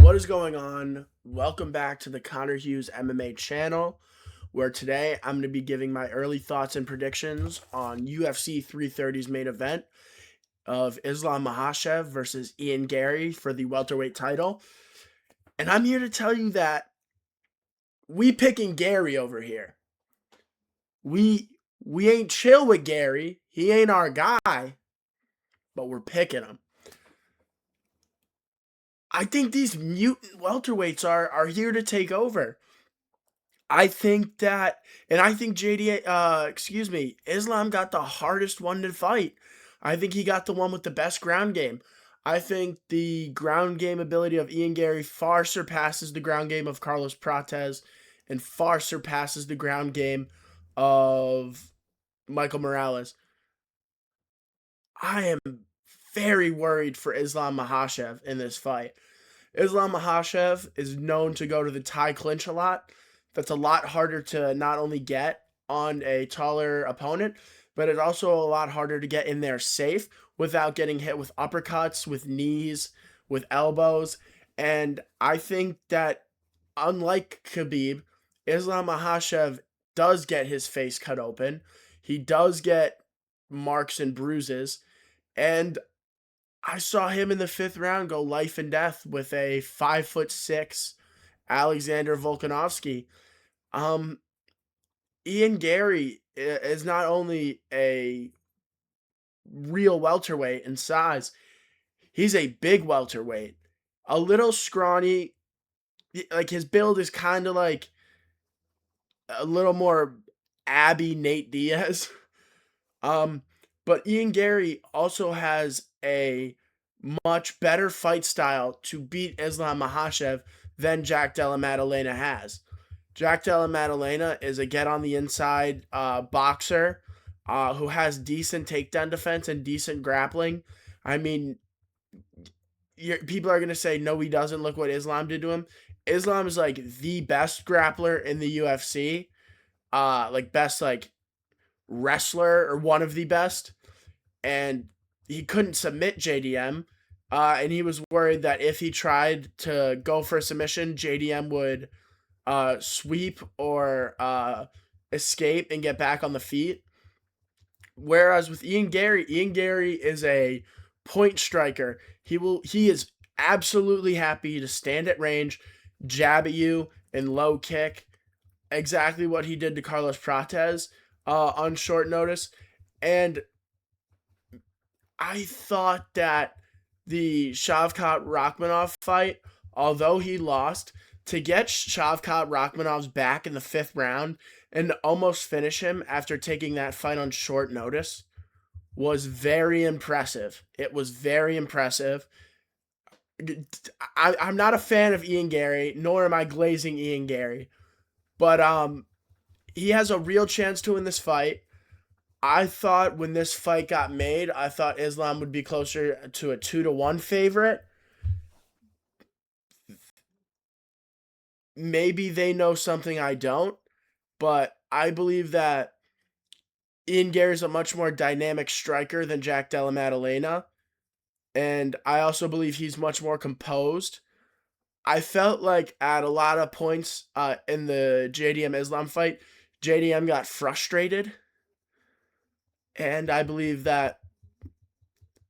What is going on? Welcome back to the Connor Hughes MMA channel, where today I'm going to be giving my early thoughts and predictions on UFC 330's main event of Islam Makhachev versus Ian Gary for the welterweight title. And I'm here to tell you that we picking Gary over here. We ain't chill with Gary. He ain't our guy, but we're picking him. I think these mutant welterweights are here to take over. I think that, and I think Islam got the hardest one to fight. I think he got the one with the best ground game. I think the ground game ability of Ian Gary far surpasses the ground game of Carlos Prates and far surpasses the ground game of Michael Morales. I am very worried for Islam Makhachev in this fight. Islam Makhachev is known to go to the tie clinch a lot. That's a lot harder to not only get on a taller opponent, but it's also a lot harder to get in there safe without getting hit with uppercuts, with knees, with elbows. And I think that unlike Khabib, Islam Makhachev does get his face cut open. He does get marks and bruises. And I saw him in the fifth round go life and death with a 5'6" Alexander Volkanovski. Um, Ian Gary is not only a real welterweight in size, he's a big welterweight. A little scrawny, like his build is kind of like a little more Abby Nate Diaz. But Ian Gary also has a much better fight style to beat Islam Makhachev than Jack Della Maddalena has. Jack Della Maddalena is a get on the inside boxer who has decent takedown defense and decent grappling. I mean, people are going to say, no, he doesn't. Look what Islam did to him. Islam is like the best grappler in the UFC, like best like wrestler or one of the best. And he couldn't submit JDM. And he was worried that if he tried to go for a submission, JDM would sweep or escape and get back on the feet. Whereas with Ian Gary is a point striker. He is absolutely happy to stand at range, jab at you, and low kick. Exactly what he did to Carlos Prates on short notice. And I thought that the Shavkat Rakhmonov fight, although he lost, to get Shavkat Rakhmonov's back in the fifth round and almost finish him after taking that fight on short notice was very impressive. It was very impressive. I'm not a fan of Ian Gary, nor am I glazing Ian Gary, but he has a real chance to win this fight. I thought when this fight got made, I thought Islam would be closer to a 2-1 favorite. Maybe they know something I don't, but I believe that Ian Gary is a much more dynamic striker than Jack Della Maddalena, and I also believe he's much more composed. I felt like at a lot of points in the JDM Islam fight, JDM got frustrated, and I believe that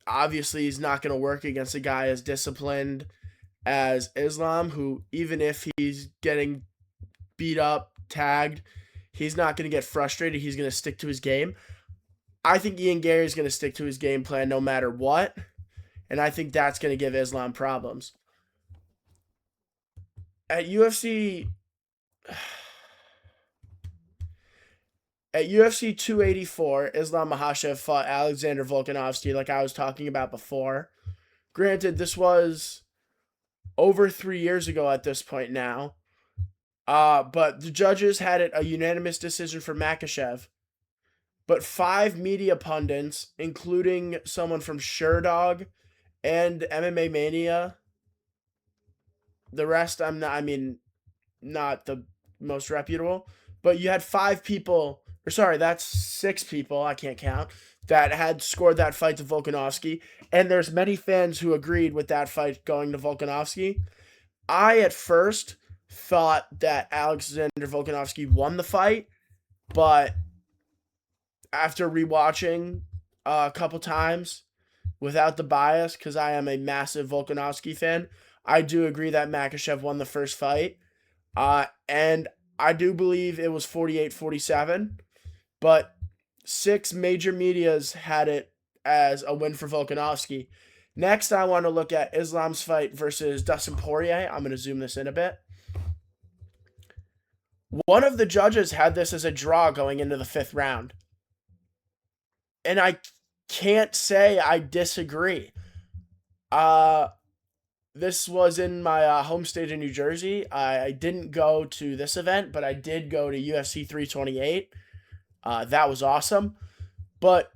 obviously he's not going to work against a guy as disciplined as Islam, who even if he's getting beat up, tagged, he's not going to get frustrated. He's going to stick to his game. I think Ian Gary is going to stick to his game plan no matter what, and I think that's going to give Islam problems. At UFC 284, Islam Makhachev fought Alexander Volkanovski, like I was talking about before. Granted, this was over 3 years ago at this point now. But the judges had it a unanimous decision for Makhachev. But 5 media pundits, including someone from Sherdog and MMA Mania, the rest not the most reputable, but you had 5 people, or sorry, that's 6 people, I can't count, that had scored that fight to Volkanovski, and there's many fans who agreed with that fight going to Volkanovski. I at first thought that Alexander Volkanovski won the fight, but after rewatching a couple times without the bias, because I am a massive Volkanovski fan, I do agree that Makhachev won the first fight. And I do believe it was 48-47, but six major medias had it as a win for Volkanovski. Next, I want to look at Islam's fight versus Dustin Poirier. I'm going to zoom this in a bit. One of the judges had this as a draw going into the fifth round. And I can't say I disagree. This was in my home state in New Jersey. I didn't go to this event, but I did go to UFC 328. That was awesome. But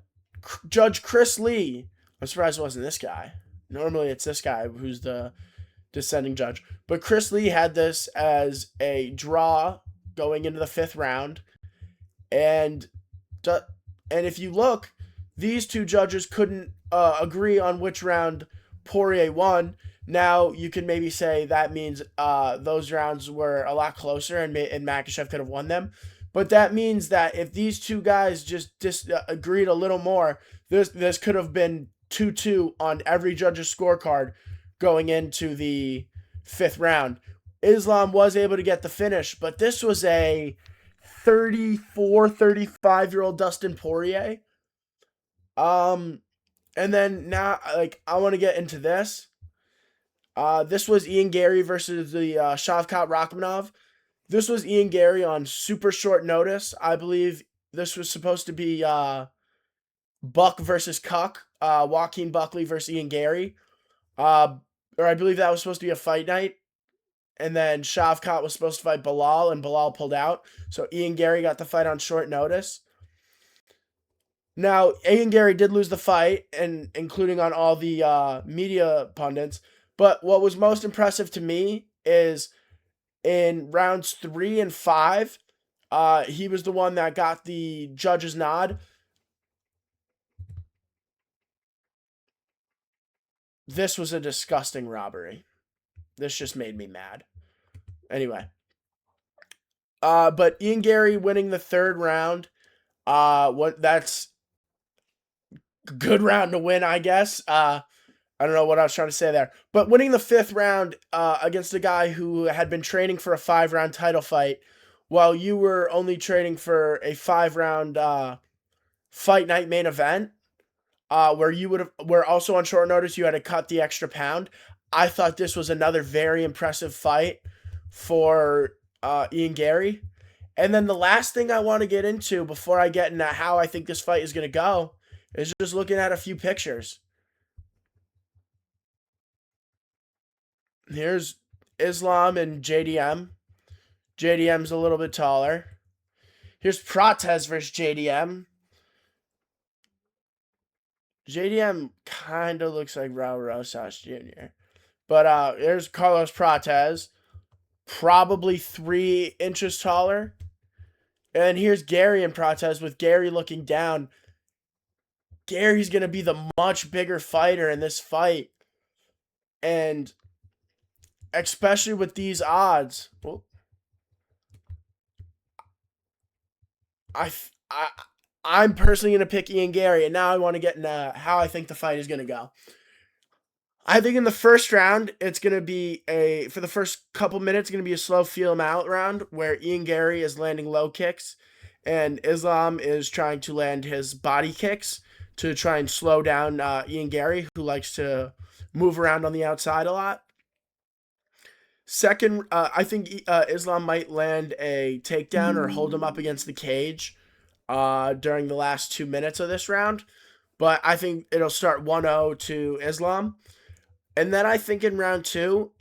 Judge Chris Lee, I'm surprised it wasn't this guy. Normally it's this guy who's the descending judge. But Chris Lee had this as a draw going into the fifth round. And if you look, these two judges couldn't agree on which round Poirier won. Now you can maybe say that means those rounds were a lot closer and Makhachev could have won them. But that means that if these two guys just agreed a little more, this could have been 2-2 on every judge's scorecard going into the fifth round. Islam was able to get the finish, but this was a 34, 35-year-old Dustin Poirier. And then now, I want to get into this. This was Ian Gary versus the Shavkat Rakhmonov. This was Ian Gary on super short notice. I believe this was supposed to be Buck versus Cuck, Joaquin Buckley versus Ian Gary. Or I believe that was supposed to be a fight night. And then Shavkat was supposed to fight Bilal, and Bilal pulled out. So Ian Gary got the fight on short notice. Now, Ian Gary did lose the fight, and including on all the media pundits. But what was most impressive to me is in rounds 3 and 5, he was the one that got the judge's nod. This was a disgusting robbery. This just made me mad. Anyway. But Ian Gary winning the third round, that's a good round to win, I guess. I don't know what I was trying to say there. But winning the fifth round against a guy who had been training for a 5-round title fight while you were only training for a 5-round fight night main event where also on short notice you had to cut the extra pound. I thought this was another very impressive fight for Ian Gary. And then the last thing I want to get into before I get into how I think this fight is going to go is just looking at a few pictures. Here's Islam and JDM. JDM's a little bit taller. Here's Prates versus JDM. JDM kind of looks like Raul Rosas Jr. But here's Carlos Prates, probably 3 inches taller. And here's Gary and Prates with Gary looking down. Gary's going to be the much bigger fighter in this fight. And especially with these odds, I'm personally going to pick Ian Gary, and now I want to get into how I think the fight is going to go. I think in the first round, it's going to be for the first couple minutes, it's going to be a slow feel him out round where Ian Gary is landing low kicks and Islam is trying to land his body kicks to try and slow down Ian Gary, who likes to move around on the outside a lot. Second, I think Islam might land a takedown or hold him up against the cage during the last 2 minutes of this round. But I think it'll start 1-0 to Islam. And then I think in round 2,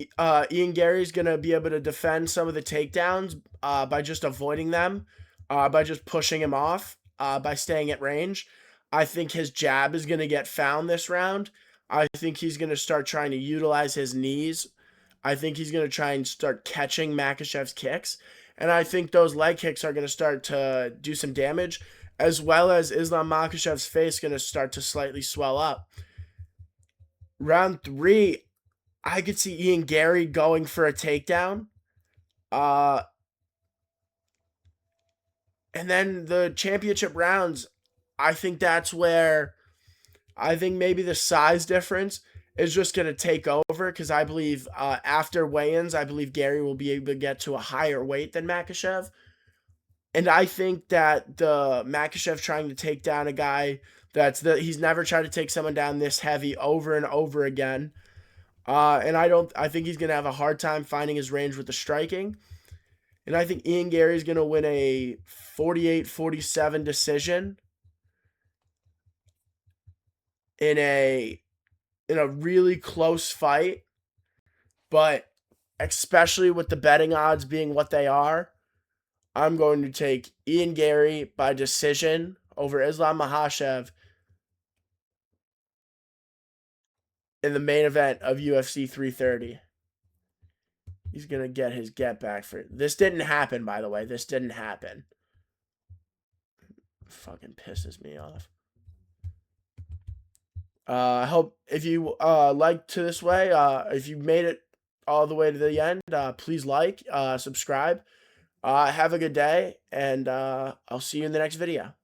Ian Gary's going to be able to defend some of the takedowns by just avoiding them, by just pushing him off, by staying at range. I think his jab is going to get found this round. I think he's going to start trying to utilize his knees. I think he's going to try and start catching Makhachev's kicks. And I think those leg kicks are going to start to do some damage, as well as Islam Makhachev's face going to start to slightly swell up. Round 3, I could see Ian Gary going for a takedown. Uh, and then the championship rounds, I think that's where I think maybe the size difference is just going to take over because I believe after weigh-ins, I believe Gary will be able to get to a higher weight than Makhachev. And I think that the Makhachev trying to take down a guy he's never tried to take someone down this heavy over and over again. And I think he's going to have a hard time finding his range with the striking. And I think Ian Gary is going to win a 48-47 decision in a really close fight, but especially with the betting odds being what they are, I'm going to take Ian Gary by decision over Islam Makhachev in the main event of UFC 330. He's going to get his get back for it. This didn't happen, by the way. This didn't happen. Fucking pisses me off. I hope if you liked to this way, if you made it all the way to the end, please like, subscribe. Have a good day, and I'll see you in the next video.